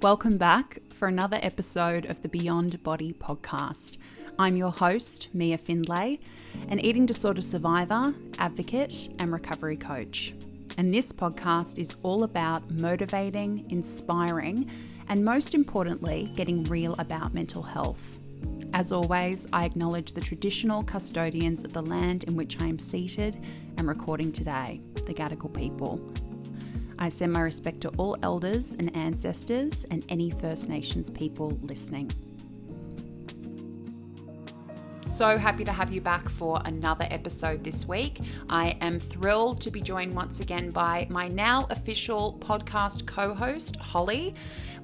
Welcome back for another episode of the Beyond Body podcast. I'm your host, Mia Findlay, an eating disorder survivor, advocate, and recovery coach. And this podcast is all about motivating, inspiring, and most importantly, getting real about mental health. As always, I acknowledge the traditional custodians of the land in which I am seated and recording today, the Gadigal people. I send my respect to all elders and ancestors and any First Nations people listening. So happy to have you back for another episode this week. I am thrilled to be joined once again by my now official podcast co-host, Holly.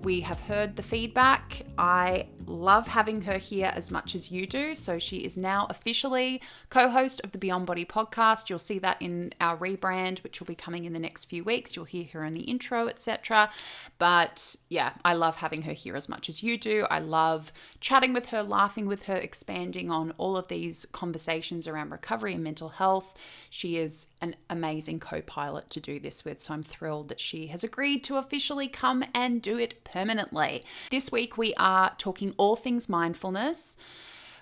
We have heard the feedback. I love having her here as much as you do. So she is now officially co-host of the Beyond Body podcast. You'll see that in our rebrand, which will be coming in the next few weeks. You'll hear her in the intro, etc. But yeah, I love having her here as much as you do. I love chatting with her, laughing with her, expanding on all of these conversations around recovery and mental health. She is an amazing co-pilot to do this with. So I'm thrilled that she has agreed to officially come and do it permanently. This week we are talking all things mindfulness.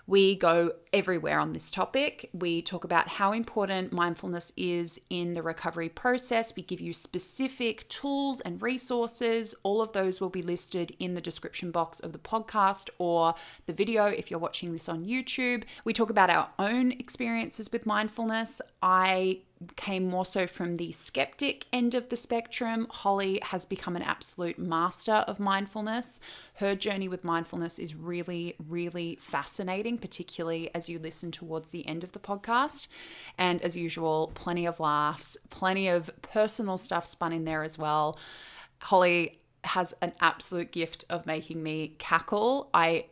We go everywhere on this topic. We talk about how important mindfulness is in the recovery process. We give you specific tools and resources. All of those will be listed in the description box of the podcast or the video if you're watching this on YouTube. We talk about our own experiences with mindfulness. I came more so from the skeptic end of the spectrum. Holly has become an absolute master of mindfulness. Her journey with mindfulness is really, really fascinating, particularly as you listen towards the end of the podcast. And as usual, plenty of laughs, plenty of personal stuff spun in there as well. Holly has an absolute gift of making me cackle. I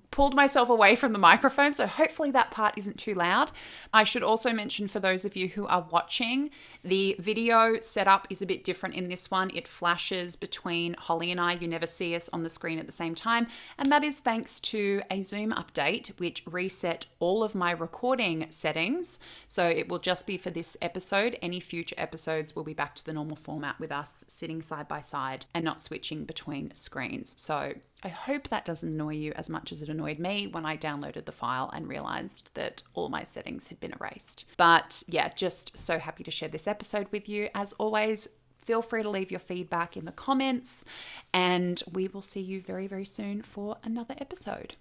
pulled myself away from the microphone, so hopefully that part isn't too loud. I should also mention, for those of you who are watching, the video setup is a bit different in this one. It flashes between Holly and I. You never see us on the screen at the same time, and that is thanks to a Zoom update which reset all of my recording settings. So it will just be for this episode. Any future episodes will be back to the normal format with us sitting side by side and not switching between screens. So I hope that doesn't annoy you as much as it annoyed me when I downloaded the file and realized that all my settings had been erased. But yeah, just so happy to share this episode with you. As always, feel free to leave your feedback in the comments, and we will see you very, very soon for another episode.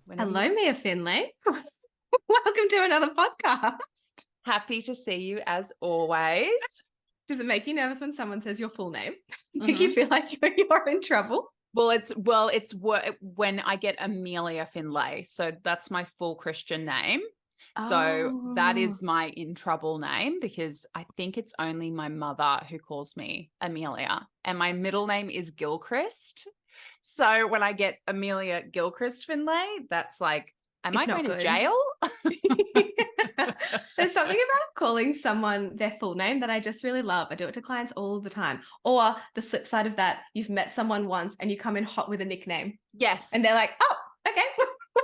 Hello, Mia Finlay. Welcome to another podcast. Happy to see you as always. Does it make you nervous when someone says your full name? Make you feel like you're in trouble? Well, it's when I get Amelia Finlay. So that's my full Christian name. So that is my in trouble name, because I think it's only my mother who calls me Amelia, and my middle name is Gilchrist. So when I get Amelia Gilchrist Finlay, that's like, am I going to jail? There's something about calling someone their full name that I just really love. I do it to clients all the time. Or the flip side of that, you've met someone once and you come in hot with a nickname. Yes. And they're like, oh, okay,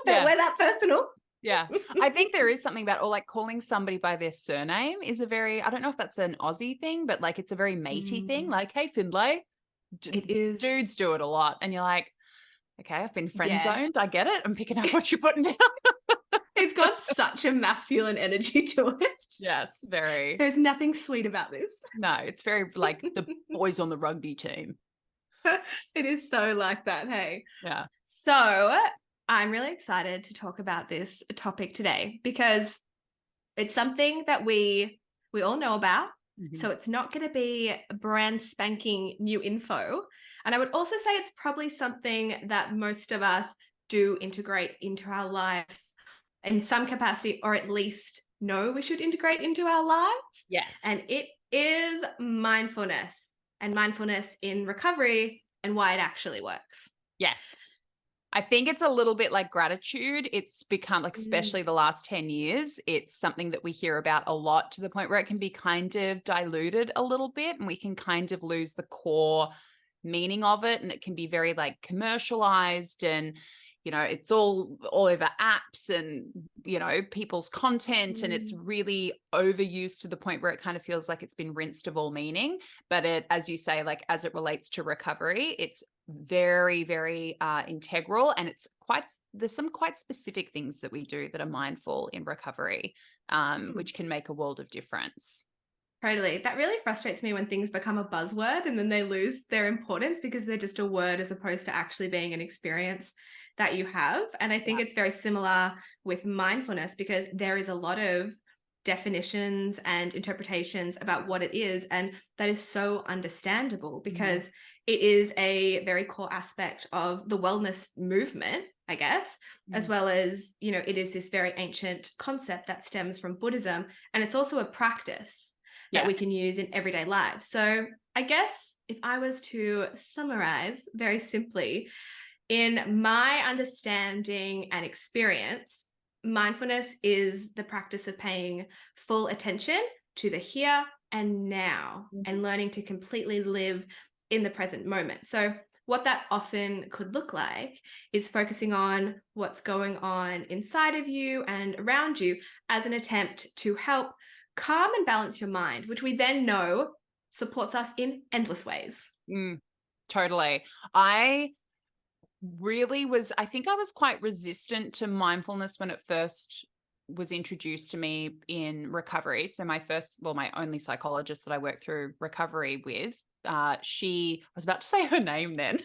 yeah. We're that personal. Yeah. I think there is something about, or like calling somebody by their surname is a very, I don't know if that's an Aussie thing, but like it's a very matey thing. Like, hey, Finlay. It is. Dudes do it a lot. And you're like, okay, I've been friend zoned. I get it. I'm picking up what you're putting down. It's got such a masculine energy to it. Yes, very. There's nothing sweet about this. No, it's very like the boys on the rugby team. It is so like that, hey? Yeah. So I'm really excited to talk about this topic today because it's something that we all know about. Mm-hmm. So it's not going to be brand spanking new info. And I would also say it's probably something that most of us do integrate into our life in some capacity, or at least know we should integrate into our lives. Yes. And it is mindfulness, and mindfulness in recovery and why it actually works. Yes. I think it's a little bit like gratitude. It's become, like, especially the last 10 years, it's something that we hear about a lot, to the point where it can be kind of diluted a little bit, and we can kind of lose the core meaning of it. And it can be very like commercialized, and you know, it's all over apps and, you know, people's content, and it's really overused to the point where it kind of feels like it's been rinsed of all meaning. But it, as you say, like as it relates to recovery, it's very, very integral, and there's some quite specific things that we do that are mindful in recovery, which can make a world of difference. Totally. That really frustrates me when things become a buzzword and then they lose their importance because they're just a word as opposed to actually being an experience that you have. And I think it's very similar with mindfulness because there is a lot of definitions and interpretations about what it is. And that is so understandable because it is a very core aspect of the wellness movement, I guess, as well as, you know, it is this very ancient concept that stems from Buddhism. And it's also a practice that we can use in everyday lives. So I guess if I was to summarize very simply, in my understanding and experience, mindfulness is the practice of paying full attention to the here and now and learning to completely live in the present moment. So what that often could look like is focusing on what's going on inside of you and around you as an attempt to help calm and balance your mind, which we then know supports us in endless ways. Totally. I think I was quite resistant to mindfulness when it first was introduced to me in recovery. So my only psychologist that I worked through recovery with, I was about to say her name then.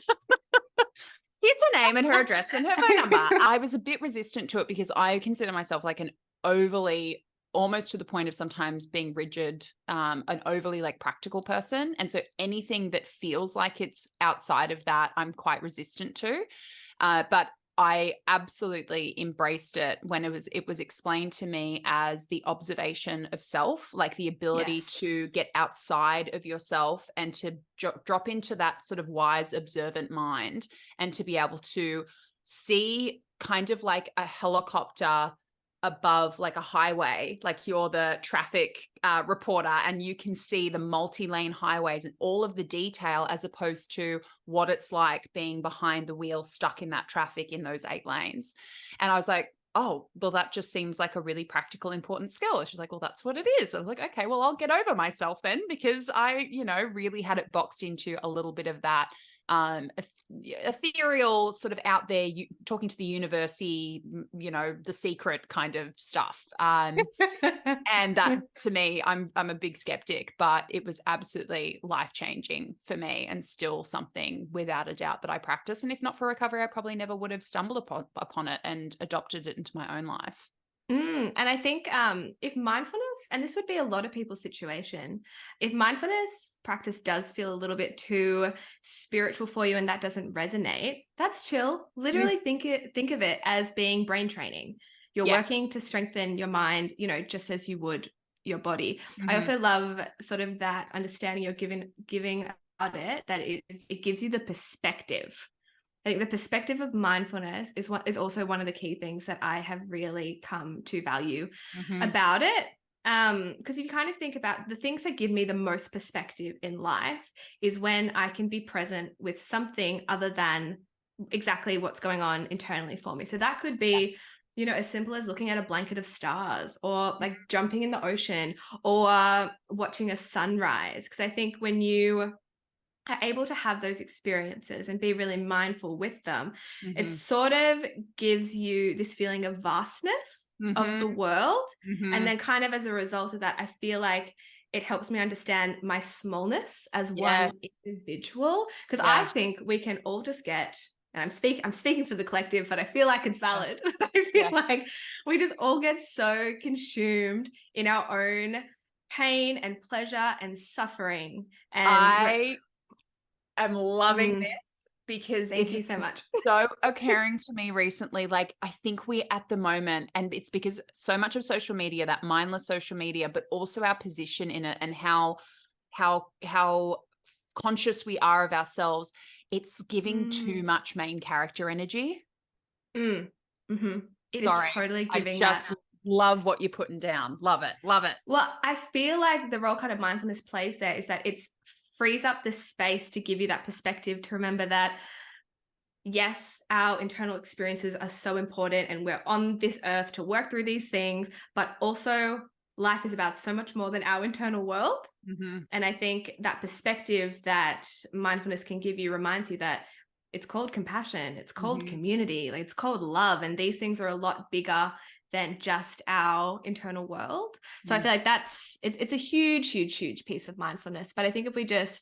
Here's her name and her address and her phone number. I was a bit resistant to it because I consider myself like an overly, almost to the point of sometimes being rigid, an overly like practical person. And so anything that feels like it's outside of that, I'm quite resistant to. But I absolutely embraced it when it was explained to me as the observation of self, like the ability to get outside of yourself and to drop into that sort of wise, observant mind, and to be able to see kind of like a helicopter above like a highway, like you're the traffic reporter and you can see the multi-lane highways and all of the detail, as opposed to what it's like being behind the wheel stuck in that traffic in those 8 lanes. And I was like, oh, well, that just seems like a really practical, important skill. She's like, well, that's what it is. I was like, okay, well, I'll get over myself then, because I, really had it boxed into a little bit of that ethereal sort of out there, talking to the university, the secret kind of stuff. And that to me, I'm a big skeptic, but it was absolutely life-changing for me and still something without a doubt that I practice. And if not for recovery, I probably never would have stumbled upon it and adopted it into my own life. And I think if mindfulness, and this would be a lot of people's situation, if mindfulness practice does feel a little bit too spiritual for you and that doesn't resonate, that's chill. Literally think of it as being brain training. You're working to strengthen your mind, just as you would your body. I also love sort of that understanding you're giving about it, that it gives you the perspective. I think the perspective of mindfulness is also one of the key things that I have really come to value about it. Because if you kind of think about the things that give me the most perspective in life is when I can be present with something other than exactly what's going on internally for me. So that could be, as simple as looking at a blanket of stars, or like jumping in the ocean, or watching a sunrise. Because I think when you are able to have those experiences and be really mindful with them, it sort of gives you this feeling of vastness of the world. And then kind of as a result of that, I feel like it helps me understand my smallness as one individual. Because I think we can all just get, and I'm speaking for the collective, but I feel like it's valid. I feel like we just all get so consumed in our own pain and pleasure and suffering. And I'm loving this, because thank you so much. So occurring to me recently, like I think we at the moment, and it's because so much of social media, that mindless social media, but also our position in it and how conscious we are of ourselves, it's giving too much main character energy. It is totally giving I just love what you're putting down. Love it. Well, I feel like the role kind of mindfulness plays there is that it's frees up the space to give you that perspective, to remember that yes, our internal experiences are so important and we're on this earth to work through these things, but also life is about so much more than our internal world. And I think that perspective that mindfulness can give you reminds you that it's called compassion, it's called Mm-hmm. community, like it's called love. And these things are a lot bigger than just our internal world. So I feel like it's a huge, huge, huge piece of mindfulness. But I think if we just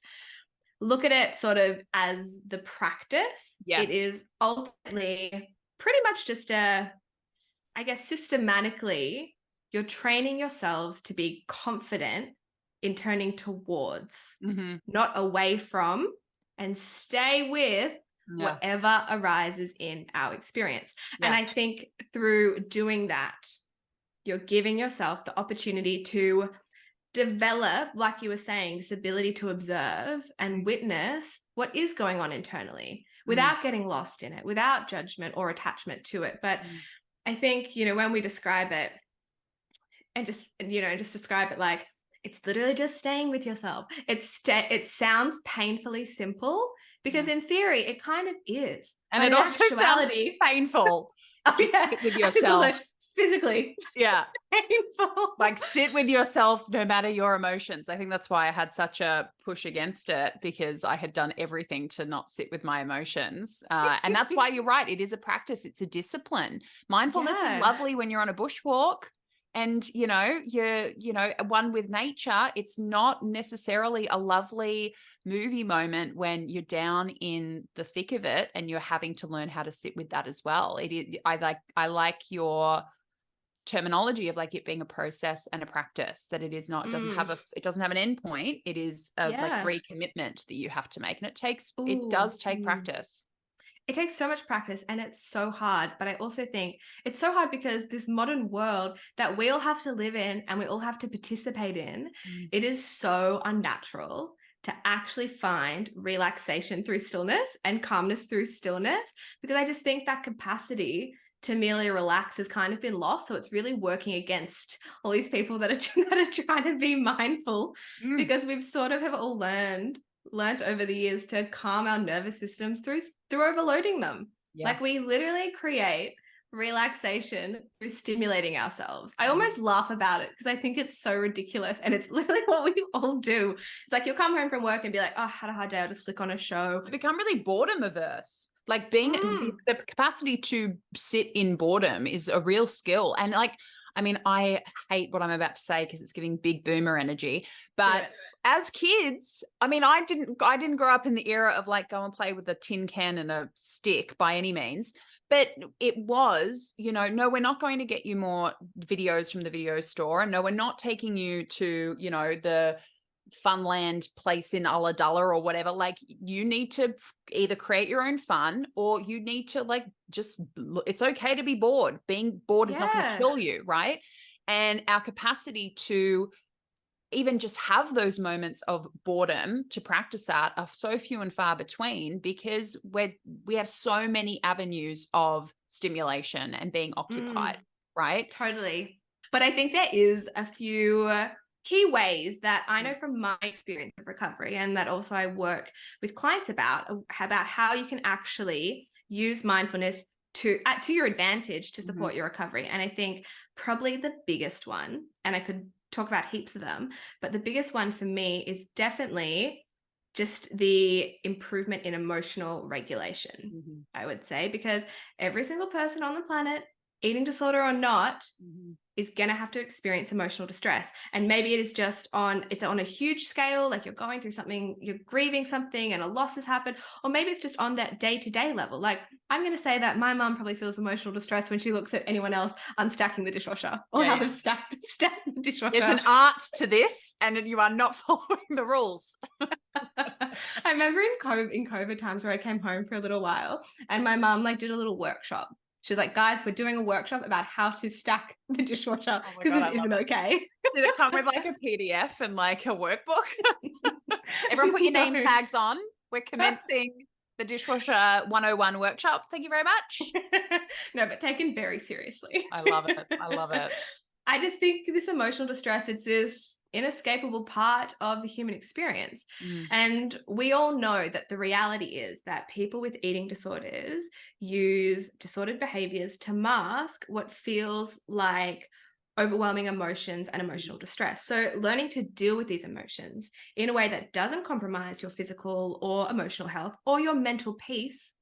look at it sort of as the practice, Yes. it is ultimately pretty much just I guess systematically, you're training yourselves to be confident in turning towards, Mm-hmm. not away from, and stay with Yeah. whatever arises in our experience. Yeah. And I think through doing that, you're giving yourself the opportunity to develop, like you were saying, this ability to observe and witness what is going on internally without getting lost in it, without judgment or attachment to it. But I think, when we describe it and just describe it like, it's literally just staying with yourself. It sounds painfully simple because in theory it kind of is. And but it in also sounds actuality, painful. oh yeah, Sit with it's yourself. also physically Yeah. painful. Like sit with yourself no matter your emotions. I think that's why I had such a push against it, because I had done everything to not sit with my emotions. And that's why you're right. It is a practice. It's a discipline. Mindfulness is lovely when you're on a bushwalk and, you're one with nature. It's not necessarily a lovely movie moment when you're down in the thick of it and you're having to learn how to sit with that as well. I like your terminology of like it being a process and a practice, that it is not, it doesn't have an end point. It is a like recommitment that you have to make. And it does take practice. It takes so much practice and it's so hard. But I also think it's so hard because this modern world that we all have to live in and we all have to participate in, it is so unnatural to actually find relaxation through stillness and calmness through stillness, because I just think that capacity to merely relax has kind of been lost. So it's really working against all these people that are trying to be mindful, because we've sort of have all learned over the years to calm our nervous systems through overloading them. Like we literally create relaxation through stimulating ourselves. I almost laugh about it because I think it's so ridiculous, and it's literally what we all do. It's like you'll come home from work and be like, oh, I had a hard day, I'll just flick on a show. Become really boredom averse. Like being the capacity to sit in boredom is a real skill. And like, I mean, I hate what I'm about to say because it's giving big boomer energy, but as kids, I mean, I didn't grow up in the era of like go and play with a tin can and a stick by any means. But it was, no, we're not going to get you more videos from the video store. And no, we're not taking you to, the Funland place in Ulladulla or whatever. Like you need to either create your own fun, or you need to like it's okay to be bored. Being bored is not going to kill you, right? And our capacity to even just have those moments of boredom to practice at are so few and far between, because we have so many avenues of stimulation and being occupied, right? Totally. But I think there is a few key ways that I know from my experience of recovery, and that also I work with clients about how you can actually use mindfulness to your advantage to support your recovery. And I think probably the biggest one, and I could talk about heaps of them, but the biggest one for me is definitely just the improvement in emotional regulation, I would say, because every single person on the planet, eating disorder or not, is going to have to experience emotional distress. And maybe it is it's on a huge scale, like you're going through something, you're grieving something and a loss has happened, or maybe it's just on that day-to-day level. Like I'm going to say that my mum probably feels emotional distress when she looks at anyone else unstacking the dishwasher or how they've stacked the dishwasher. There's an art to this, and you are not following the rules. I remember in COVID times where I came home for a little while and my mum did a little workshop. She was like, guys, we're doing a workshop about how to stack the dishwasher because it isn't okay. Did it come with like a PDF and like a workbook? Everyone put your name tags on. We're commencing the dishwasher 101 workshop. Thank you very much. No, but taken very seriously. I love it. I love it. I just think this emotional distress, it's this inescapable part of the human experience. And we all know that the reality is that people with eating disorders use disordered behaviors to mask what feels like overwhelming emotions and emotional distress. So learning to deal with these emotions in a way that doesn't compromise your physical or emotional health or your mental peace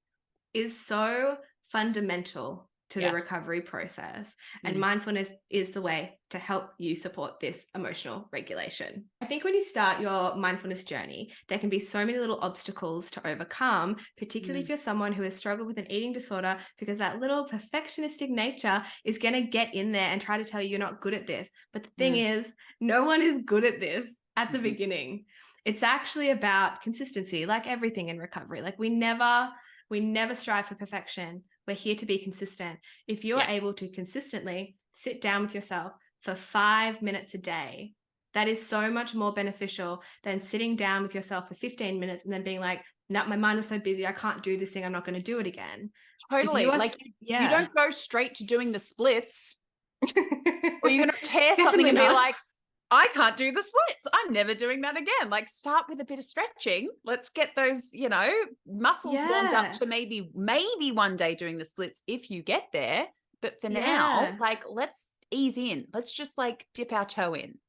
is so fundamental to the Yes. recovery process. And Mm. mindfulness is the way to help you support this emotional regulation. I think when you start your mindfulness journey, there can be so many little obstacles to overcome, particularly if Mm. you're someone who has struggled with an eating disorder, because that little perfectionistic nature is going to get in there and try to tell you you're not good at this. But the thing Mm. is, no one is good at this at the Mhm. beginning. It's actually about consistency, like everything in recovery. Like we never strive for perfection. We're here to be consistent. If you're Yeah. able to consistently sit down with yourself for 5 minutes a day, that is so much more beneficial than sitting down with yourself for 15 minutes and then being like, no, my mind was so busy. I can't do this thing. I'm not going to do it again. If you Totally. are, Like you yeah, don't go straight to doing the splits, or you're going to tear something definitely and be not. like, I can't do the splits. I'm never doing that again. Like start with a bit of stretching. Let's get those, muscles warmed up Yeah, to maybe one day doing the splits if you get there. But for now, yeah. like let's ease in. Let's just like dip our toe in.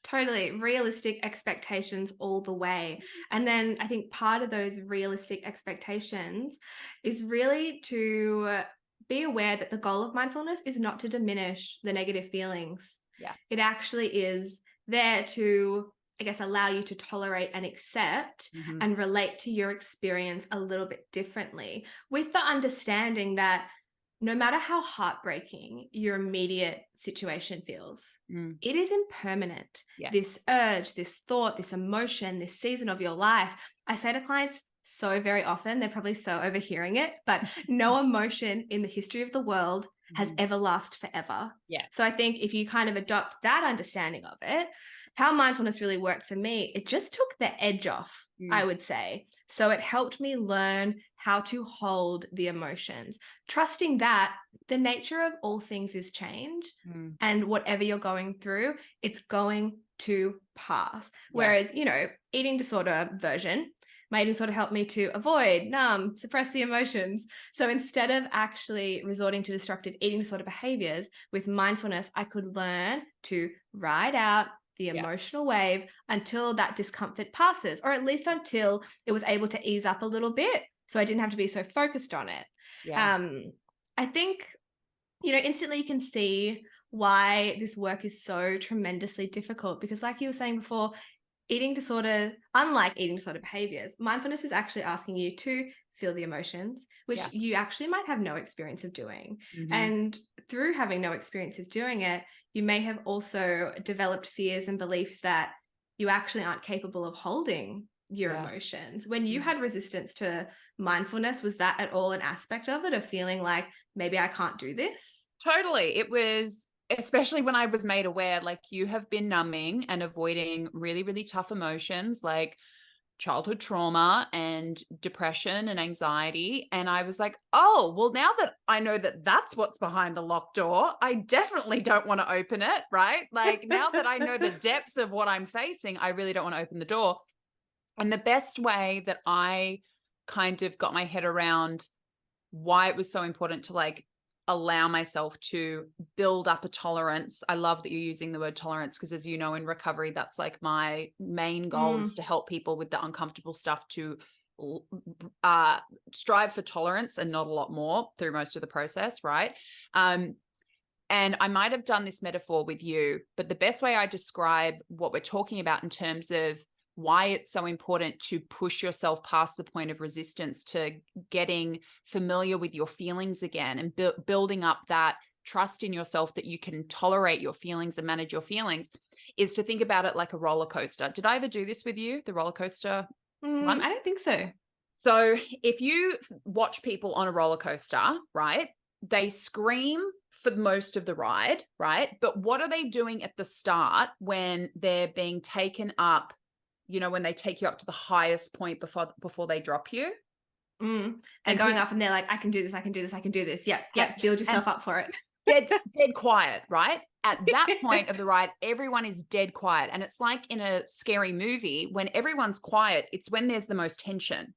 Totally. Realistic expectations all the way. And then I think part of those realistic expectations is really to be aware that the goal of mindfulness is not to diminish the negative feelings. Yeah. It actually is there to, I guess, allow you to tolerate and accept Mm-hmm. and relate to your experience a little bit differently, with the understanding that no matter how heartbreaking your immediate situation feels, Mm. it is impermanent. Yes. This urge, this thought, this emotion, this season of your life. I say to clients so very often, they're probably so overhearing it, but no emotion in the history of the world has Mhm. ever lasted forever. Yeah. So I think if you kind of adopt that understanding of it, how mindfulness really worked for me, it just took the edge off, I Mm. would say. So it helped me learn how to hold the emotions, trusting that the nature of all things is change, Mm. and whatever you're going through, it's going to pass. Yeah. Whereas, eating disorder version, my eating disorder helped me to avoid, numb, suppress the emotions. So instead of actually resorting to destructive eating disorder behaviors, with mindfulness, I could learn to ride out the Yeah. emotional wave until that discomfort passes, or at least until it was able to ease up a little bit. So I didn't have to be so focused on it. Yeah. I think, instantly you can see why this work is so tremendously difficult, because like you were saying before, eating disorder, unlike eating disorder behaviors, mindfulness is actually asking you to feel the emotions, which Yeah. you actually might have no experience of doing. Mm-hmm. And through having no experience of doing it, you may have also developed fears and beliefs that you actually aren't capable of holding your Yeah. emotions. When you Mm. had resistance to mindfulness, was that at all an aspect of it, of feeling like maybe I can't do this? Totally. It was, especially when I was made aware, like you have been numbing and avoiding really, really tough emotions like childhood trauma and depression and anxiety. And I was like, oh, well, now that I know that that's what's behind the locked door, I definitely don't want to open it. Right. Like now that I know the depth of what I'm facing, I really don't want to open the door. And the best way that I kind of got my head around why it was so important to like allow myself to build up a tolerance. I love that you're using the word tolerance because, as you know, in recovery, that's like my main goal is to help people with the uncomfortable stuff to strive for tolerance and not a lot more through most of the process, right? And I might have done this metaphor with you, but the best way I describe what we're talking about in terms of why it's so important to push yourself past the point of resistance to getting familiar with your feelings again and building up that trust in yourself that you can tolerate your feelings and manage your feelings is to think about it like a roller coaster. Did I ever do this with you, the roller coaster one? I don't think so. So if you watch people on a roller coaster, right, they scream for most of the ride, right? But what are they doing at the start when they're being taken up, when they take you up to the highest point before they drop you? They're And going up and they're like, I can do this, I can do this, I can do this. Yep, yeah, build and yourself up for it. dead quiet, right? At that point of the ride, everyone is dead quiet. And it's like in a scary movie, when everyone's quiet, it's when there's the most tension.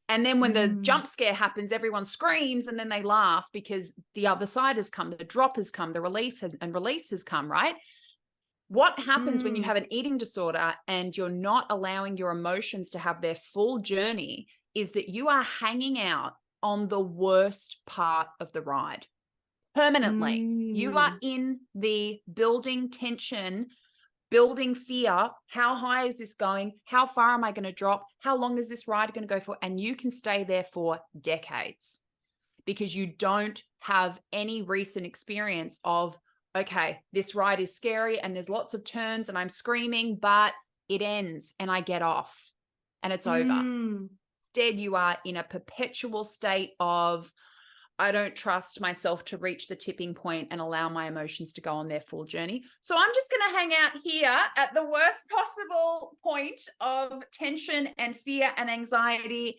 And then when the jump scare happens, everyone screams and then they laugh because the other side has come, the drop has come, the and release has come, right? What happens when you have an eating disorder and you're not allowing your emotions to have their full journey is that you are hanging out on the worst part of the ride permanently. You are Mm. in the building tension, building fear. How high is this going? How far am I going to drop? How long is this ride going to go for? And you can stay there for decades because you don't have any recent experience of, okay, this ride is scary and there's lots of turns and I'm screaming, but it ends and I get off and it's over. Mm. Instead, you are in a perpetual state of, I don't trust myself to reach the tipping point and allow my emotions to go on their full journey. So I'm just going to hang out here at the worst possible point of tension and fear and anxiety.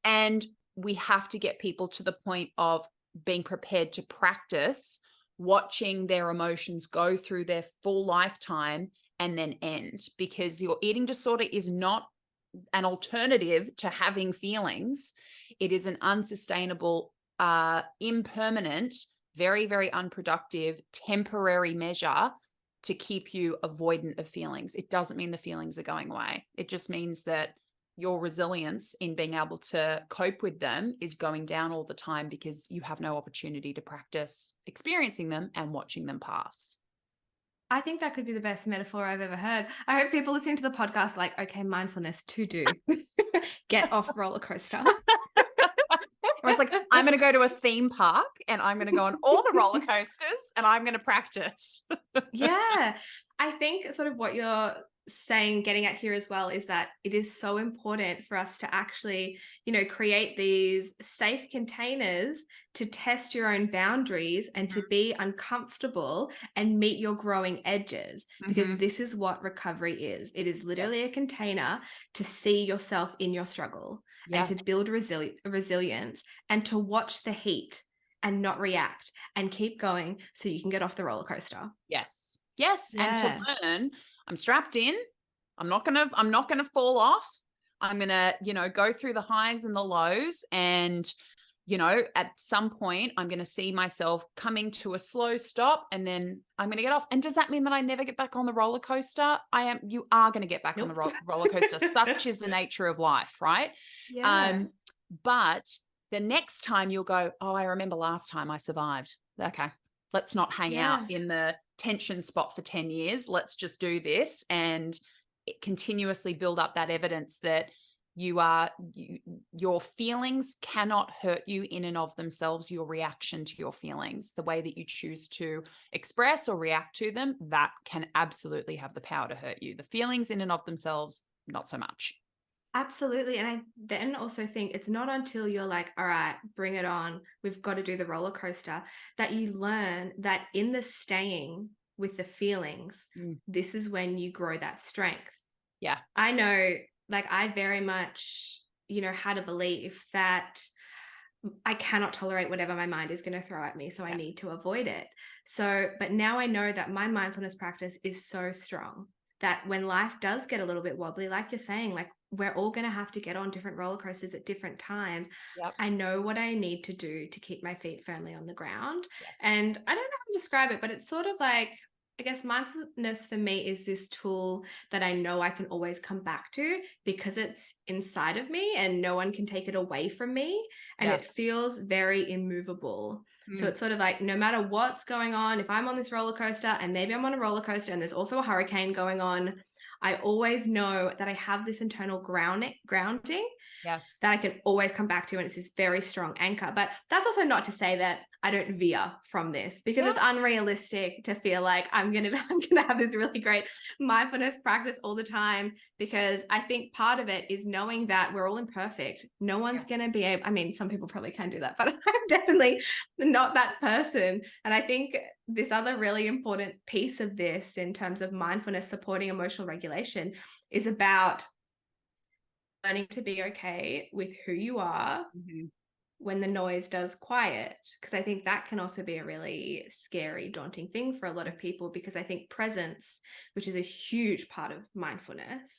And we have to get people to the point of being prepared to practice watching their emotions go through their full lifetime and then end, because your eating disorder is not an alternative to having feelings. It is an unsustainable, impermanent, very, very unproductive, temporary measure to keep you avoidant of feelings. It doesn't mean the feelings are going away. It just means that your resilience in being able to cope with them is going down all the time because you have no opportunity to practice experiencing them and watching them pass. I think that could be the best metaphor I've ever heard. I hope people listening to the podcast like, okay, mindfulness to do. Get off roller coaster. Or it's like, I'm going to go to a theme park and I'm going to go on all the roller coasters and I'm going to practice. Yeah. I think sort of what you're saying, getting at here as well, is that it is so important for us to actually, create these safe containers to test your own boundaries and to be uncomfortable and meet your growing edges, because this is what recovery is. It is literally a container to see yourself in your struggle and to build resilience and to watch the heat and not react and keep going so you can get off the roller coaster. Yes. Yeah. And to learn, I'm strapped in. I'm not gonna fall off. I'm gonna, go through the highs and the lows. And, at some point I'm gonna see myself coming to a slow stop and then I'm gonna get off. And does that mean that I never get back on the roller coaster? You are gonna get back on the roller coaster. Such is the nature of life, right? Yeah. But the next time you'll go, oh, I remember last time I survived. Okay, let's not hang out in the tension spot for 10 years. Let's just do this and continuously build up that evidence that your feelings cannot hurt you in and of themselves. Your reaction to your feelings, the way that you choose to express or react to them, that can absolutely have the power to hurt you. The feelings in and of themselves, not so much. Absolutely. And I then also think it's not until you're like, all right, bring it on, we've got to do the roller coaster, that you learn that in the staying with the feelings, this is when you grow that strength. Yeah. I know, like, I very much, had a belief that I cannot tolerate whatever my mind is going to throw at me, so I need to avoid it. So, but now I know that my mindfulness practice is so strong that when life does get a little bit wobbly, like you're saying, like, we're all going to have to get on different roller coasters at different times. Yep. I know what I need to do to keep my feet firmly on the ground. Yes. And I don't know how to describe it, but it's sort of like, I guess mindfulness for me is this tool that I know I can always come back to because it's inside of me and no one can take it away from me. And it feels very immovable. So it's sort of like, no matter what's going on, if I'm on this roller coaster and maybe I'm on a roller coaster and there's also a hurricane going on, I always know that I have this internal grounding that I can always come back to. And it's this very strong anchor. But that's also not to say that I don't veer from this, because it's unrealistic to feel like I'm gonna have this really great mindfulness practice all the time, because I think part of it is knowing that we're all imperfect. No one's gonna be able, I mean, some people probably can do that, but I'm definitely not that person. And I think this other really important piece of this in terms of mindfulness supporting emotional regulation is about learning to be okay with who you are when the noise does quiet, because I think that can also be a really scary, daunting thing for a lot of people, because I think presence, which is a huge part of mindfulness,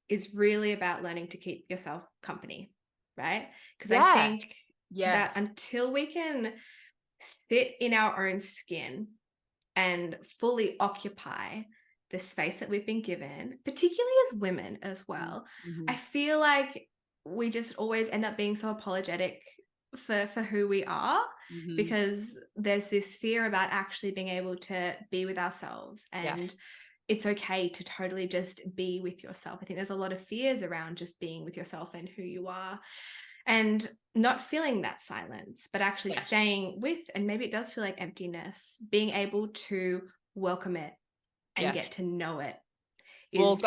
is really about learning to keep yourself company, right? Because I think that until we can sit in our own skin and fully occupy the space that we've been given, particularly as women as well, I feel like we just always end up being so apologetic for who we are, Mhm. because there's this fear about actually being able to be with ourselves, Yeah. and it's okay to totally just be with yourself. I think there's a lot of fears around just being with yourself and who you are, and not feeling that silence, but actually Yes. staying with, and maybe it does feel like emptiness, being able to welcome it and Yes. get to know it Well, is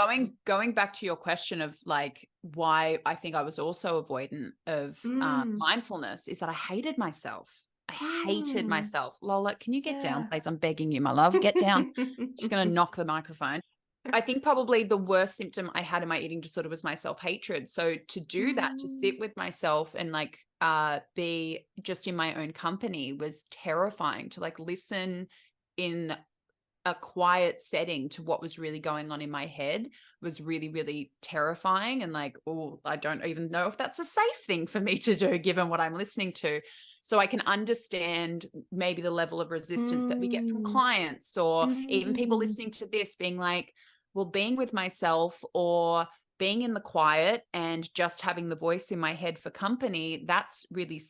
going back to your question of like why I think I was also avoidant of mm, mindfulness is that I hated myself. I hated mm, myself. Lola, can you get down, yeah. please? I'm begging you, my love. Get down. She's going to knock the microphone. I think probably the worst symptom I had in my eating disorder was my self-hatred. So to do that, to Mm, sit with myself and like be just in my own company was terrifying. To like listen in a quiet setting to what was really going on in my head was really, really terrifying. And like, oh, I don't even know if that's a safe thing for me to do given what I'm listening to. So I can understand maybe the level of resistance that we get from mm, clients or even people mm. listening to this being like, well, being with myself or being in the quiet and just having the voice in my head for company, that's really,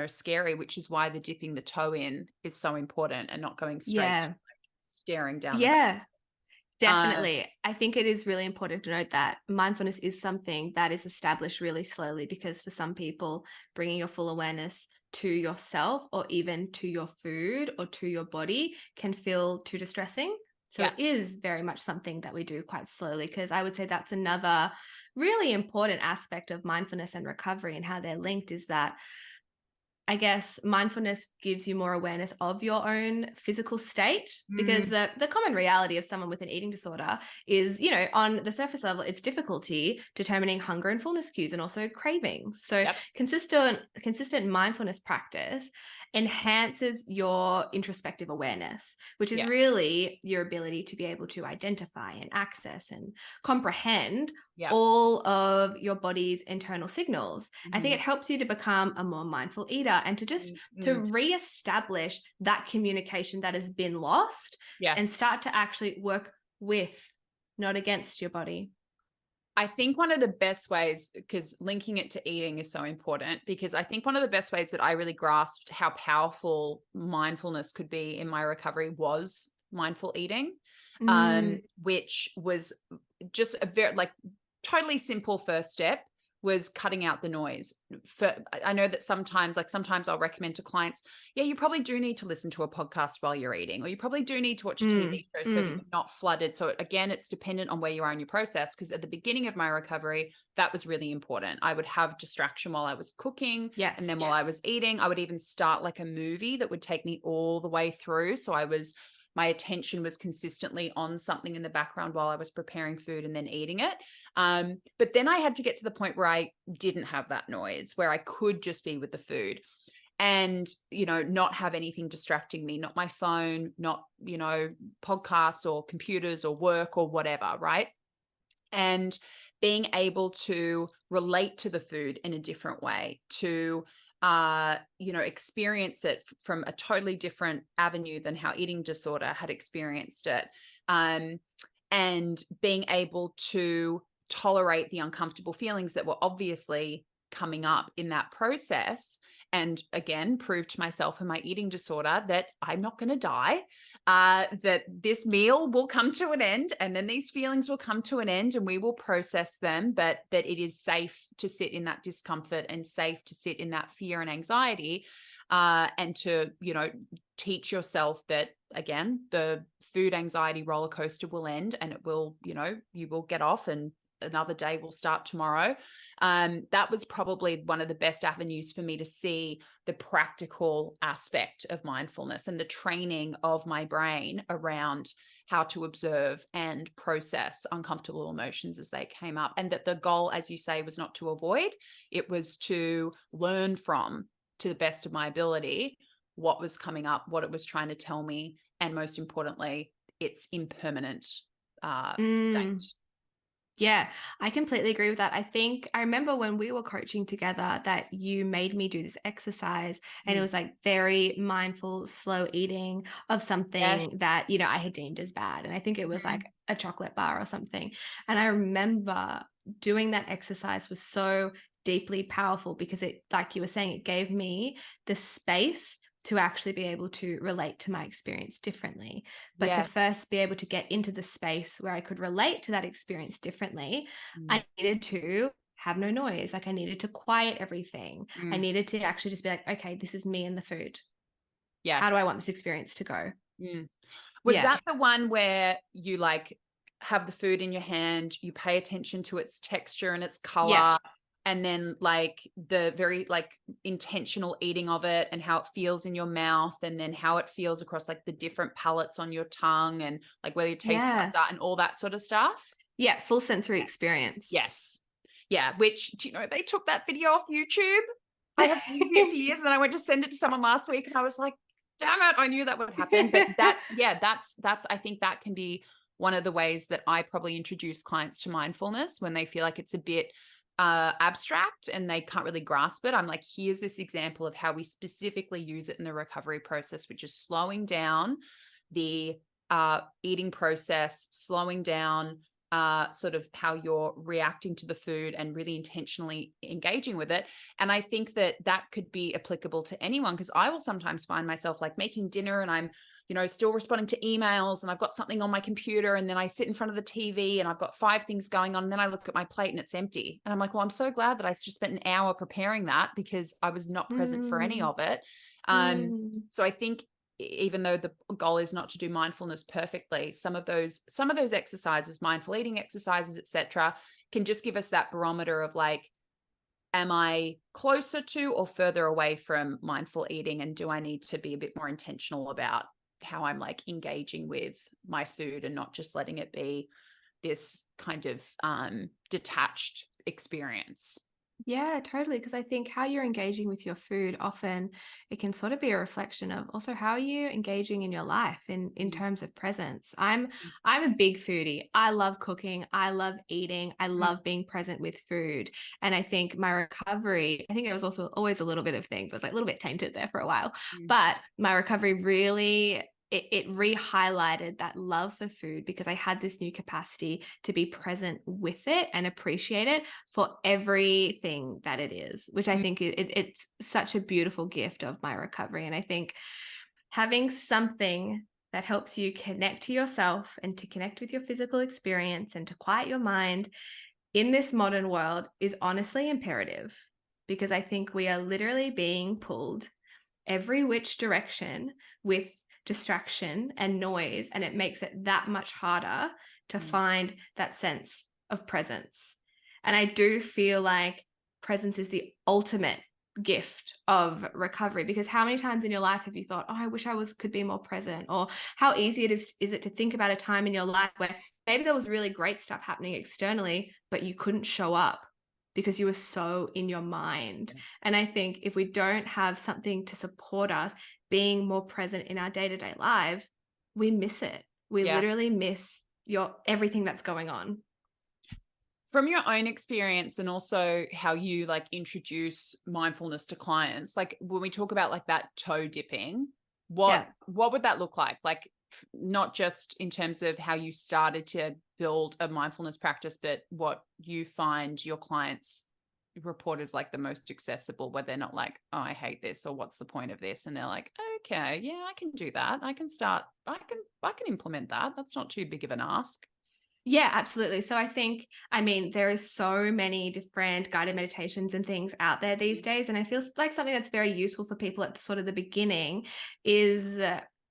scary, which is why the dipping the toe in is so important and not going straight to Yeah. staring down the Yeah. barrel. Definitely. I think it is really important to note that mindfulness is something that is established really slowly, because for some people, bringing your full awareness to yourself or even to your food or to your body can feel too distressing. So it Yes. is very much something that we do quite slowly, because I would say that's another really important aspect of mindfulness and recovery and how they're linked, is that I guess mindfulness gives you more awareness of your own physical state, because Mm, the common reality of someone with an eating disorder is, you know, on the surface level, it's difficulty determining hunger and fullness cues and also cravings. So yep. consistent mindfulness practice enhances your introspective awareness, which is Yes. really your ability to be able to identify and access and comprehend Yep. all of your body's internal signals. I think Mhm. it helps you to become a more mindful eater and to just Mm, to mm. reestablish that communication that has been lost, and Yes. start to actually work with, not against your body. I think one of the best ways, because linking it to eating is so important, because I think one of the best ways that I really grasped how powerful mindfulness could be in my recovery was mindful eating, Mm, which was just a very like totally simple first step was cutting out the noise. I know that sometimes I'll recommend to clients, yeah, you probably do need to listen to a podcast while you're eating, or you probably do need to watch a TV show so that mm. you're not flooded. So again, it's dependent on where you are in your process. Because at the beginning of my recovery, that was really important. I would have distraction while I was cooking, and Yes, then while I yes. was eating, I would even start like a movie that would take me all the way through. So my attention was consistently on something in the background while I was preparing food and then eating it. But then I had to get to the point where I didn't have that noise, where I could just be with the food and, not have anything distracting me, not my phone, not, podcasts or computers or work or whatever. Right. And being able to relate to the food in a different way, to experience it from a totally different avenue than how eating disorder had experienced it, um, and being able to tolerate the uncomfortable feelings that were obviously coming up in that process, and again prove to myself and my eating disorder that I'm not going to die, that this meal will come to an end and then these feelings will come to an end and we will process them, but that it is safe to sit in that discomfort and safe to sit in that fear and anxiety, and to, teach yourself that, again, the food anxiety roller coaster will end and it will, you will get off and another day will start tomorrow. That was probably one of the best avenues for me to see the practical aspect of mindfulness and the training of my brain around how to observe and process uncomfortable emotions as they came up. And that the goal, as you say, was not to avoid, it was to learn from, to the best of my ability, what was coming up, what it was trying to tell me, and most importantly, its impermanent Mm. state. Yeah, I completely agree with that. I think I remember when we were coaching together that you made me do this exercise, and it Mm. was like very mindful, slow eating of Yes. something that, you know, I had deemed as bad. And I think it was like Mm. a chocolate bar or something. And I remember doing that exercise was so deeply powerful because it, like you were saying, it gave me the space to actually be able to relate to my experience differently. But to Yes. first be able to get into the space where I could relate to that experience differently, I needed to have no noise. Like I needed to quiet everything. I needed to actually just be like, okay, this is me and the food. Yes. How do I want this experience to go? Was that the one where you like have the food in your hand, you pay attention to its texture and its color, and then like the very like intentional eating of it and how it feels in your mouth, and then how it feels across like the different palates on your tongue, and like where your taste buds are and all that sort of stuff? Yeah, full sensory experience. Yes. Yeah, which, do you know, they took that video off YouTube. I have used it for years, and then I went to send it to someone last week and I was like, damn it, I knew that would happen. But that's I think that can be one of the ways that I probably introduce clients to mindfulness when they feel like it's a bit abstract and they can't really grasp it. I'm like, here's this example of how we specifically use it in the recovery process, which is slowing down the eating process, slowing down sort of how you're reacting to the food and really intentionally engaging with it. And I think that that could be applicable to anyone, because I will sometimes find myself like making dinner and I'm, you know, still responding to emails and I've got something on my computer, and then I sit in front of the TV and I've got 5 things going on, and then I look at my plate and it's empty. And I'm like, well, I'm so glad that I just spent an hour preparing that, because I was not present for any of it. So I think even though the goal is not to do mindfulness perfectly, some of those exercises, mindful eating exercises, etc., can just give us that barometer of like, am I closer to or further away from mindful eating, and do I need to be a bit more intentional about how I'm like engaging with my food and not just letting it be this kind of detached experience. Yeah, totally. Because I think how you're engaging with your food, often it can sort of be a reflection of also how are you engaging in your life in terms of presence. I'm a big foodie. I love cooking. I love eating. I love being present with food. And I think my recovery, I think it was also always a little bit of thing, but it was like a little bit tainted there for a while. But my recovery really it re-highlighted that love for food, because I had this new capacity to be present with it and appreciate it for everything that it is, which I think it's such a beautiful gift of my recovery. And I think having something that helps you connect to yourself and to connect with your physical experience and to quiet your mind in this modern world is honestly imperative, because I think we are literally being pulled every which direction with distraction and noise, and it makes it that much harder to find that sense of presence. And I do feel like presence is the ultimate gift of recovery, because how many times in your life have you thought, oh, I wish I could be more present? Or how easy is it to think about a time in your life where maybe there was really great stuff happening externally, but you couldn't show up because you were so in your mind. And I think if we don't have something to support us being more present in our day-to-day lives, we miss it. We literally miss everything that's going on. From your own experience, and also how you like introduce mindfulness to clients, like when we talk about like that toe dipping, what would that look like? Like not just in terms of how you started to build a mindfulness practice, but what you find your clients report as like the most accessible, where they're not like, oh, I hate this, or what's the point of this? And they're like, okay, yeah, I can do that. I can implement that. That's not too big of an ask. Yeah, absolutely. So I think, I mean, there is so many different guided meditations and things out there these days. And I feel like something that's very useful for people at sort of the beginning is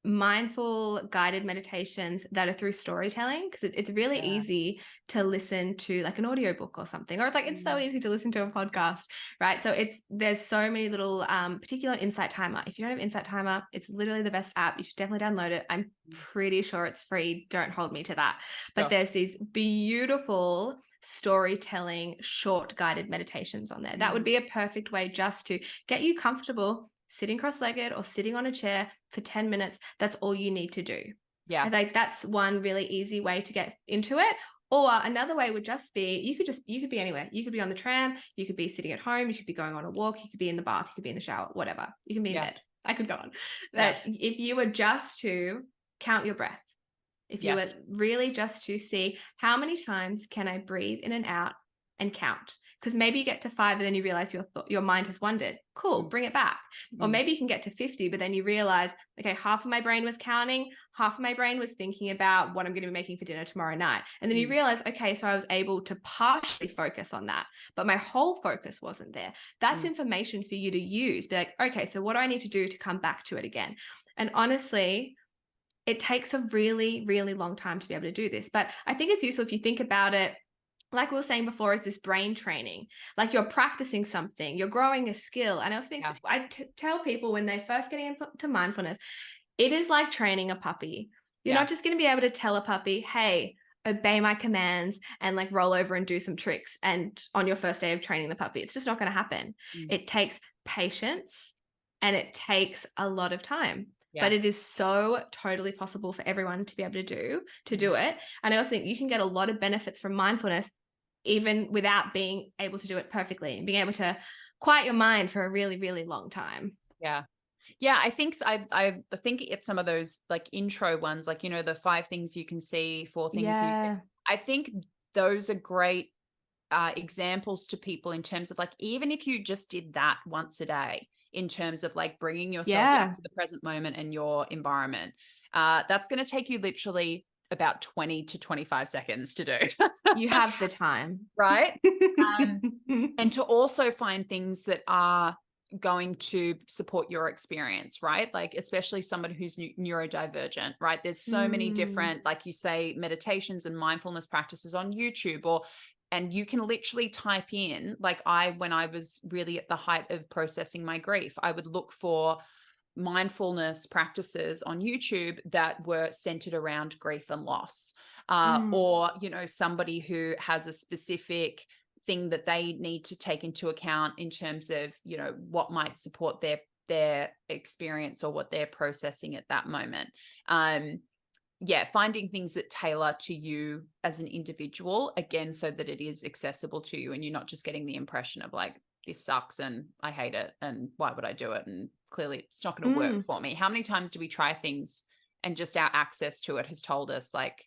mindful guided meditations that are through storytelling, because it's really easy to listen to like an audiobook or something, or it's like it's so easy to listen to a podcast, right? So there's so many little particular Insight Timer. If you don't have Insight Timer, it's literally the best app. You should definitely download it. I'm pretty sure it's free. Don't hold me to that. But there's these beautiful storytelling short guided meditations on there. That would be a perfect way just to get you comfortable sitting cross-legged or sitting on a chair for 10 minutes. That's all you need to do. I think that's one really easy way to get into it. Or another way would just be, you could be anywhere. You could be on the tram, you could be sitting at home, you could be going on a walk, you could be in the bath, you could be in the shower, whatever. You can be in bed. I could go on. But if you were just to count your breath, if you were really just to see how many times can I breathe in and out and count. Because maybe you get to 5 and then you realize your mind has wandered. Cool, bring it back. Or maybe you can get to 50, but then you realize, okay, half of my brain was counting, half of my brain was thinking about what I'm going to be making for dinner tomorrow night. And then you realize, okay, so I was able to partially focus on that, but my whole focus wasn't there. That's information for you to use. Be like, okay, so what do I need to do to come back to it again? And honestly, it takes a really, really long time to be able to do this. But I think it's useful if you think about it, like we were saying before, is this brain training. Like you're practicing something, you're growing a skill. And I also think I tell people when they're first getting into mindfulness, it is like training a puppy. You're not just going to be able to tell a puppy, hey, obey my commands and like roll over and do some tricks. And on your first day of training the puppy, it's just not going to happen. It takes patience and it takes a lot of time. But it is so totally possible for everyone to be able to do it. And I also think you can get a lot of benefits from mindfulness even without being able to do it perfectly and being able to quiet your mind for a really, really long time. Yeah. Yeah, I think I think it's some of those like intro ones, like, you know, the 5 things you can see, 4 things you can. I think those are great examples to people in terms of like, even if you just did that once a day, in terms of like bringing yourself into the present moment and your environment, that's going to take you literally about 20 to 25 seconds to do. You have the time. Right? And to also find things that are going to support your experience, right? Like, especially someone who's neurodivergent, right? There's so many different, like you say, meditations and mindfulness practices on YouTube, and you can literally type in, like when I was really at the height of processing my grief, I would look for mindfulness practices on YouTube that were centered around grief and loss, or, you know, somebody who has a specific thing that they need to take into account in terms of, you know, what might support their experience or what they're processing at that moment. Finding things that tailor to you as an individual, again, so that it is accessible to you and you're not just getting the impression of like, this sucks and I hate it and why would I do it? And clearly it's not going to work for me. How many times do we try things and just our access to it has told us like,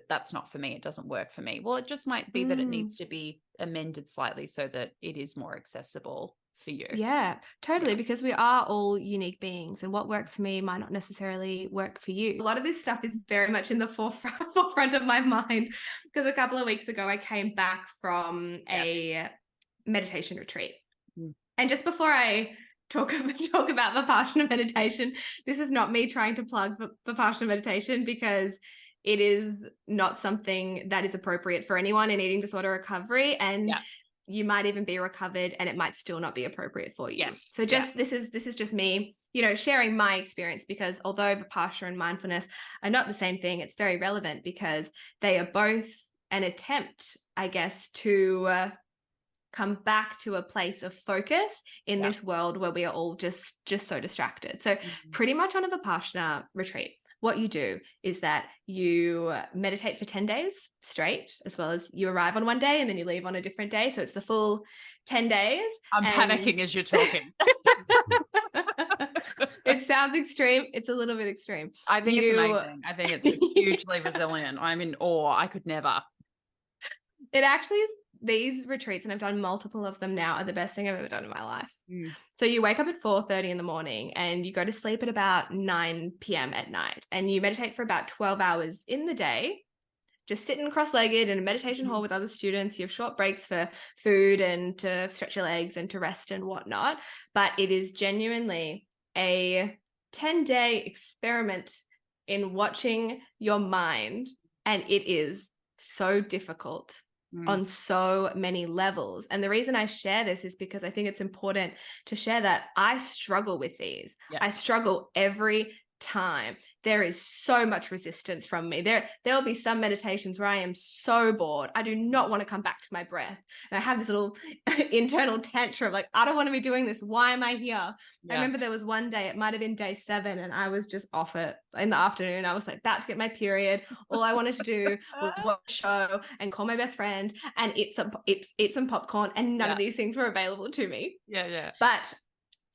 that's not for me, it doesn't work for me? Well, it just might be that it needs to be amended slightly so that it is more accessible for you. Yeah, totally. Because we are all unique beings and what works for me might not necessarily work for you. A lot of this stuff is very much in the forefront of my mind because a couple of weeks ago I came back from a meditation retreat. And just before I talk about Vipassana meditation, this is not me trying to plug Vipassana meditation because it is not something that is appropriate for anyone in eating disorder recovery. And you might even be recovered and it might still not be appropriate for you. Yes. So this is just me, you know, sharing my experience, because although Vipassana and mindfulness are not the same thing, it's very relevant because they are both an attempt, I guess, to come back to a place of focus in this world where we are all just so distracted. So pretty much on a Vipassana retreat, what you do is that you meditate for 10 days straight, as well as you arrive on one day and then you leave on a different day. So it's the full 10 days. I'm panicking as you're talking. It sounds extreme. It's a little bit extreme. I think it's amazing. I think it's hugely resilient. I'm in awe. I could never. It actually is. These retreats, and I've done multiple of them now, are the best thing I've ever done in my life. So you wake up at 4:30 in the morning and you go to sleep at about 9 p.m. at night, and you meditate for about 12 hours in the day, just sitting cross-legged in a meditation hall with other students. You have short breaks for food and to stretch your legs and to rest and whatnot. But it is genuinely a 10-day experiment in watching your mind, and it is so difficult on so many levels. And the reason I share this is because I think it's important to share that I struggle with these. I struggle every time. There is so much resistance from me. There will be some meditations where I am so bored. I do not want to come back to my breath. And I have this little internal tantrum, like, I don't want to be doing this. Why am I here? I remember there was one day, it might have been day 7, and I was just off it in the afternoon. I was like about to get my period. All I wanted to do was watch a show and call my best friend and eat some popcorn, and none of these things were available to me. Yeah. But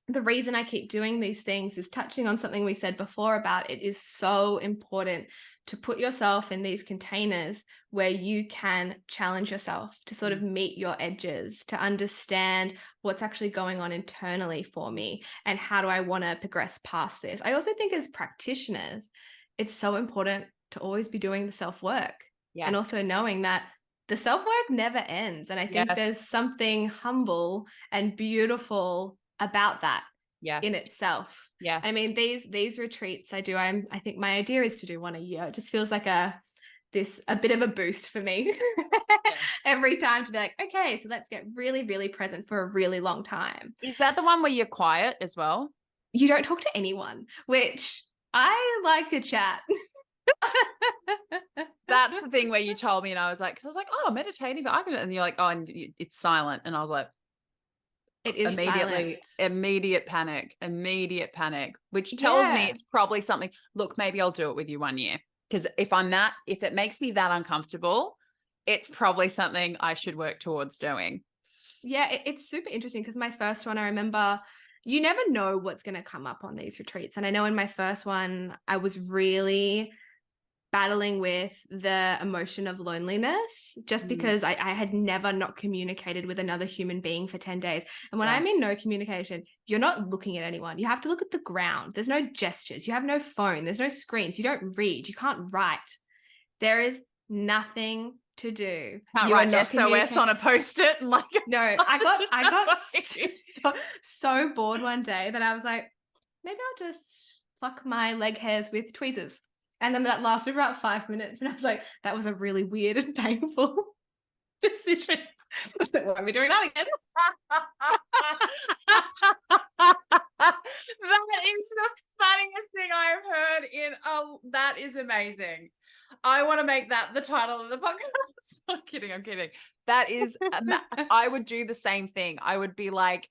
the reason I keep doing these things is touching on something we said before about it is so important to put yourself in these containers where you can challenge yourself to sort of meet your edges, to understand what's actually going on internally for me and how do I want to progress past this. I also think as practitioners, it's so important to always be doing the self-work and also knowing that the self-work never ends. And I think there's something humble and beautiful about that in itself. Yes. I mean, these retreats I do, I think my idea is to do one a year. It just feels like a bit of a boost for me every time to be like, okay, so let's get really, really present for a really long time. Is that the one where you're quiet as well? You don't talk to anyone, which I like to chat. That's the thing where you told me and I was like, because I was like, oh, meditating, but I can, and you're like, oh, and it's silent. And I was like, it is immediate panic, which tells me it's probably something. Look, maybe I'll do it with you one year. Because if it makes me that uncomfortable, it's probably something I should work towards doing. Yeah, it's super interesting because my first one, I remember you never know what's going to come up on these retreats. And I know in my first one, I was really battling with the emotion of loneliness just because I had never not communicated with another human being for 10 days. And when I mean no communication, you're not looking at anyone. You have to look at the ground. There's no gestures. You have no phone. There's no screens. You don't read. You can't write. There is nothing to do. Can't write SOS on a post-it and like no. I got so bored one day that I was like, maybe I'll just pluck my leg hairs with tweezers. And then that lasted about 5 minutes. And I was like, that was a really weird and painful decision. I was like, why are we doing that again? That is the funniest thing I've heard that is amazing. I want to make that the title of the podcast. I'm kidding. That is, I would do the same thing. I would be like,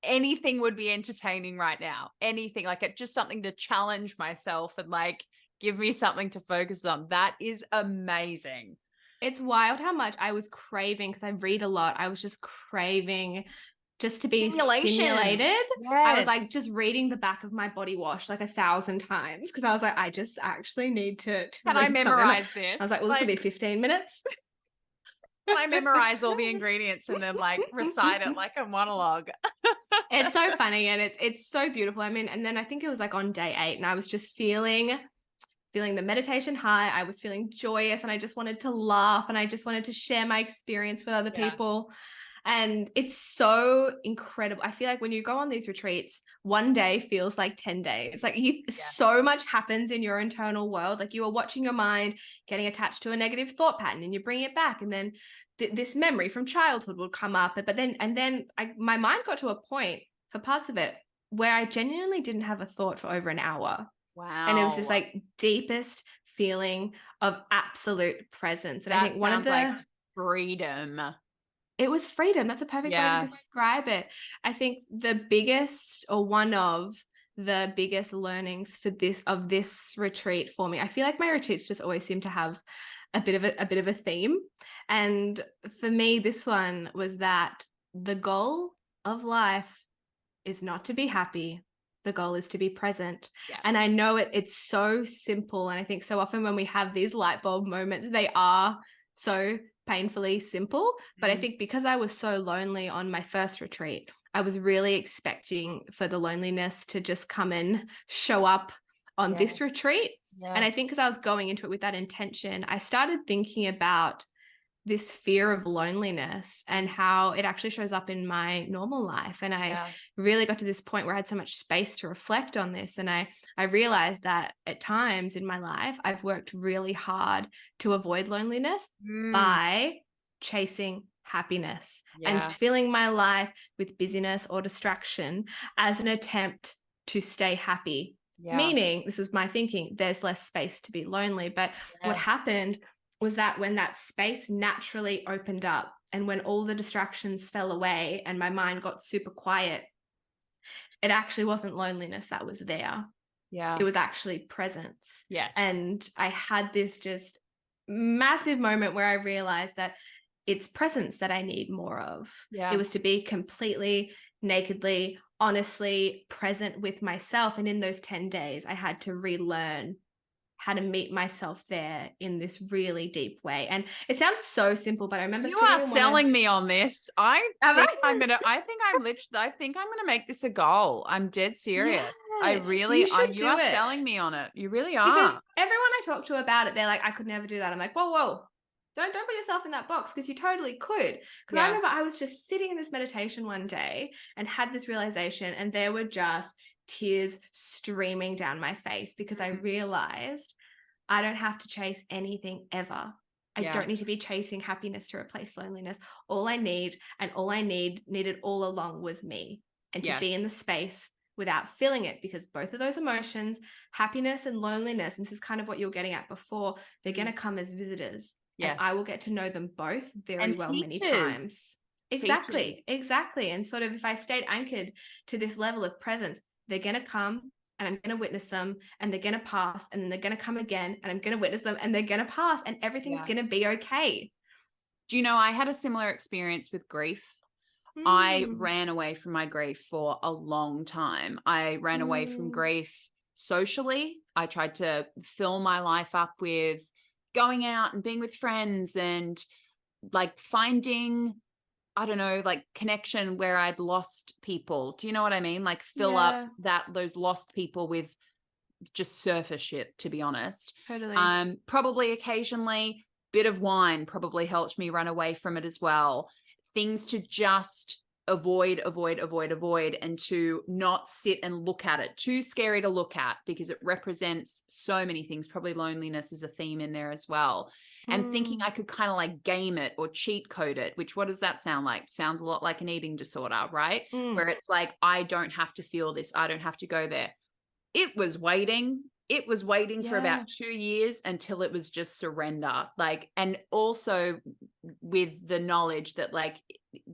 anything would be entertaining right now. Anything, like just something to challenge myself and like give me something to focus on. That is amazing. It's wild how much I was craving, because I read a lot. I was just craving just to be stimulated. Yes. I was like just reading the back of my body wash like 1,000 times because I was like, I just actually need to Can I memorize this? I was like, well, this will be 15 minutes. I memorize all the ingredients and then like recite it like a monologue. It's so funny and it's so beautiful. I mean, and then I think it was like on day 8 and I was just feeling the meditation high. I was feeling joyous and I just wanted to laugh and I just wanted to share my experience with other people. And it's so incredible. I feel like when you go on these retreats, one day feels like 10 days. Like so much happens in your internal world. Like you are watching your mind getting attached to a negative thought pattern and you bring it back. And then this memory from childhood will come up. But then my mind got to a point for parts of it where I genuinely didn't have a thought for over an hour. Wow. And it was this like deepest feeling of absolute presence. And I think one of the like freedom. It was freedom. That's a perfect way to describe it. I think the biggest or one of the biggest learnings for this retreat for me. I feel like my retreats just always seem to have a bit of a theme. And for me, this one was that the goal of life is not to be happy. The goal is to be present. Yeah. And I know it's so simple. And I think so often when we have these light bulb moments, they are so painfully simple. But I think because I was so lonely on my first retreat, I was really expecting for the loneliness to just come and show up on this retreat. Yeah. And I think because I was going into it with that intention, I started thinking about this fear of loneliness and how it actually shows up in my normal life. And I really got to this point where I had so much space to reflect on this. And I realized that at times in my life, I've worked really hard to avoid loneliness by chasing happiness and filling my life with busyness or distraction as an attempt to stay happy. Meaning, this was my thinking, there's less space to be lonely. But what happened was that when that space naturally opened up and when all the distractions fell away and my mind got super quiet, it actually wasn't loneliness that was there. Yeah. It was actually presence. Yes. And I had this just massive moment where I realized that it's presence that I need more of. Yeah. It was to be completely, nakedly honestly present with myself. And in those 10 days, I had to relearn how to meet myself there in this really deep way. And it sounds so simple, but I remember You sitting are in selling me on this. Am I? I think I'm gonna make this a goal. I'm dead serious. Yeah, you should You do are it. selling me on it. You really Because are. everyone I talk to about it, they're like, I could never do that. I'm like, whoa, whoa. Don't put yourself in that box, because you totally could. Because I Yeah. remember I was just sitting in this meditation one day and had this realization, and there were just tears streaming down my face, because I realized I don't have to chase anything ever. I Yeah. don't need to be chasing happiness to replace loneliness. All I need, and all I needed all along, was me, and to be in the space without feeling it, because both of those emotions, happiness and loneliness, and this is kind of what you're getting at before, they're going to come as visitors, and I will get to know them both very And well many teachers. times. Teachers. Exactly. And sort of, if I stayed anchored to this level of presence, they're going to come, and I'm going to witness them, and they're going to pass, and then they're going to come again, and I'm going to witness them, and they're going to pass, and everything's going to be okay. Do you know, I had a similar experience with grief. I ran away from my grief for a long time. I ran away from grief socially. I tried to fill my life up with going out and being with friends and like finding, I don't know, like connection where I'd lost people. Do you know what I mean? Like fill up those lost people with just surface shit, to be honest. Totally. Probably occasionally bit of wine probably helped me run away from it as well. Things to just avoid, and to not sit and look at it. Too scary to look at because it represents so many things. Probably loneliness is a theme in there as well. And thinking I could kind of like game it or cheat code it, which what does that sound like? Sounds a lot like an eating disorder, right? Where it's like, I don't have to feel this. I don't have to go there. It was waiting for about 2 years until it was just surrender. Like, and also with the knowledge that like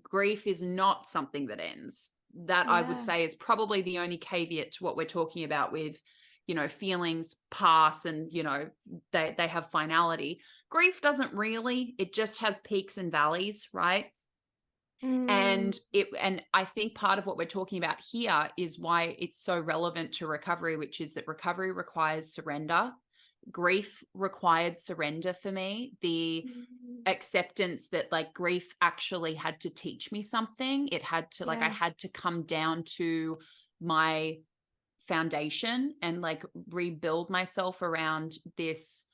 grief is not something that ends. That I would say is probably the only caveat to what we're talking about with, you know, feelings pass and, you know, they have finality. Grief doesn't really, it just has peaks and valleys, right? And I think part of what we're talking about here is why it's so relevant to recovery, which is that recovery requires surrender. Grief required surrender for me. The acceptance that like grief actually had to teach me something. It had to like, I had to come down to my foundation and like rebuild myself around this.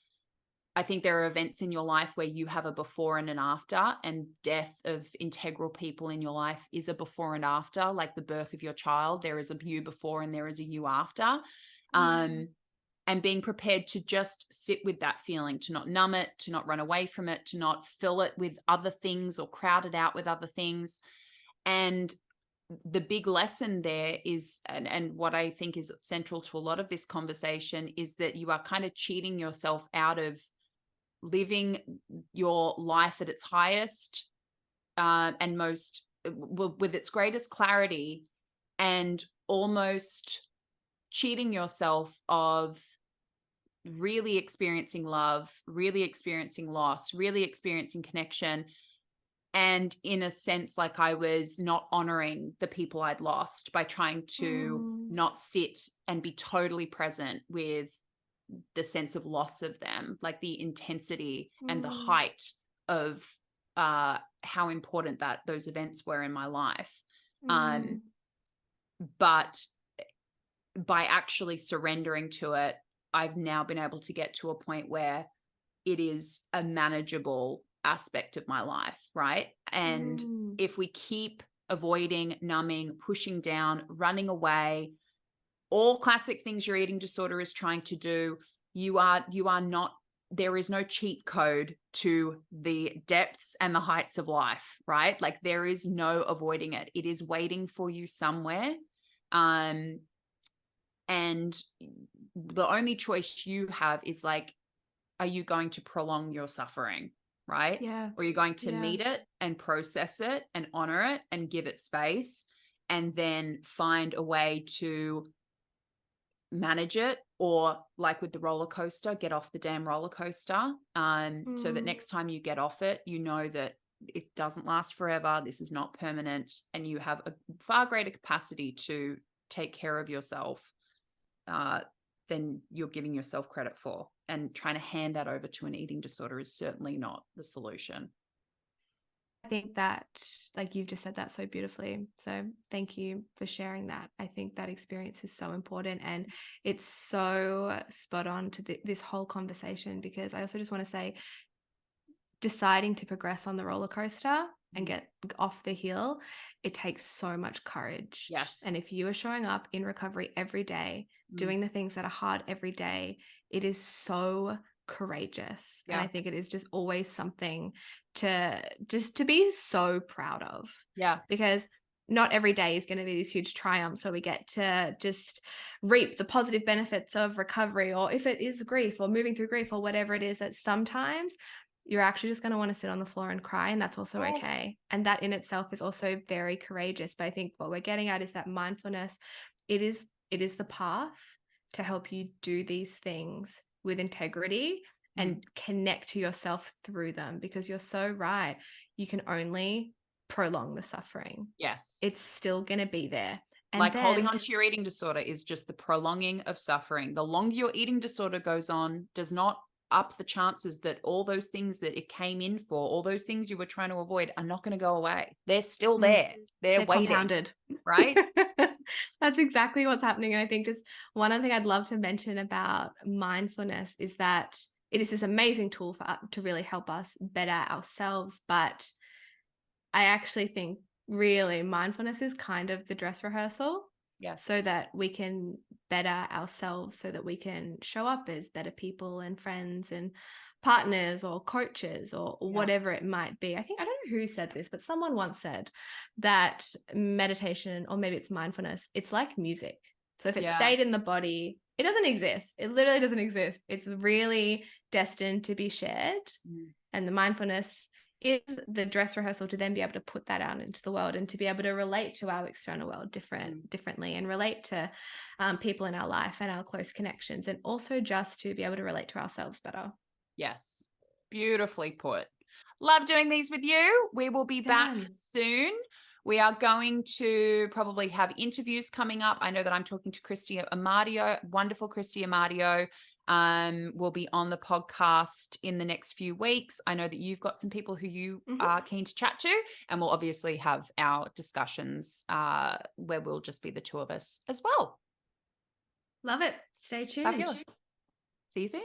I think there are events in your life where you have a before and an after, and death of integral people in your life is a before and after, like the birth of your child. There is a you before and there is a you after. And being prepared to just sit with that feeling, to not numb it, to not run away from it, to not fill it with other things or crowd it out with other things. And the big lesson there is, and what I think is central to a lot of this conversation, is that you are kind of cheating yourself out of living your life at its highest and most with its greatest clarity, and almost cheating yourself of really experiencing love, really experiencing loss, really experiencing connection. And in a sense, like I was not honoring the people I'd lost by trying to not sit and be totally present with the sense of loss of them, like the intensity and the height of how important that those events were in my life. But by actually surrendering to it, I've now been able to get to a point where it is a manageable aspect of my life, right? And if we keep avoiding, numbing, pushing down, running away, all classic things your eating disorder is trying to do, you are not, there is no cheat code to the depths and the heights of life, right? Like there is no avoiding it. It is waiting for you somewhere. And the only choice you have is like, are you going to prolong your suffering, right? Or you're going to meet it and process it and honor it and give it space, and then find a way to manage it, or like with the roller coaster, get off the damn roller coaster, so that next time you get off it, you know that it doesn't last forever. This is not permanent. And you have a far greater capacity to take care of yourself than you're giving yourself credit for. And trying to hand that over to an eating disorder is certainly not the solution. I think that, like you've just said that so beautifully. So thank you for sharing that. I think that experience is so important, and it's so spot on to this whole conversation, because I also just want to say, deciding to progress on the roller coaster and get off the hill, it takes so much courage. Yes. And if you are showing up in recovery every day, doing the things that are hard every day, it is so courageous. Yeah. And I think it is just always something to be so proud of. Yeah. Because not every day is going to be these huge triumphs where we get to just reap the positive benefits of recovery, or if it is grief or moving through grief or whatever it is, that sometimes you're actually just going to want to sit on the floor and cry, and that's also okay. And that in itself is also very courageous. But I think what we're getting at is that mindfulness, it is the path to help you do these things with integrity and connect to yourself through them, because you're so right. You can only prolong the suffering. Yes. It's still going to be there. And like then, holding on to your eating disorder is just the prolonging of suffering. The longer your eating disorder goes on does not up the chances that all those things that it came in for, all those things you were trying to avoid, are not going to go away. They're still there. They're waiting. Compounded. Right? That's exactly what's happening. And I think just one other thing I'd love to mention about mindfulness is that it is this amazing tool to really help us better ourselves. But I actually think really mindfulness is kind of the dress rehearsal. Yes. So that we can better ourselves, so that we can show up as better people and friends and partners or coaches or whatever it might be. I don't know who said this, but someone once said that meditation, or maybe it's mindfulness, it's like music. So if it stayed in the body, it doesn't exist. It literally doesn't exist. It's really destined to be shared. And the mindfulness is the dress rehearsal to then be able to put that out into the world, and to be able to relate to our external world differently, and relate to people in our life and our close connections, and also just to be able to relate to ourselves better. Yes. Beautifully put. Love doing these with you. We will be back soon. We are going to probably have interviews coming up. I know that I'm talking to Christy Amadio, wonderful Christy Amadio. Will be on the podcast in the next few weeks. I know that you've got some people who you are keen to chat to, and we'll obviously have our discussions where we'll just be the two of us as well. Love it. Stay tuned. Fabulous. See you soon.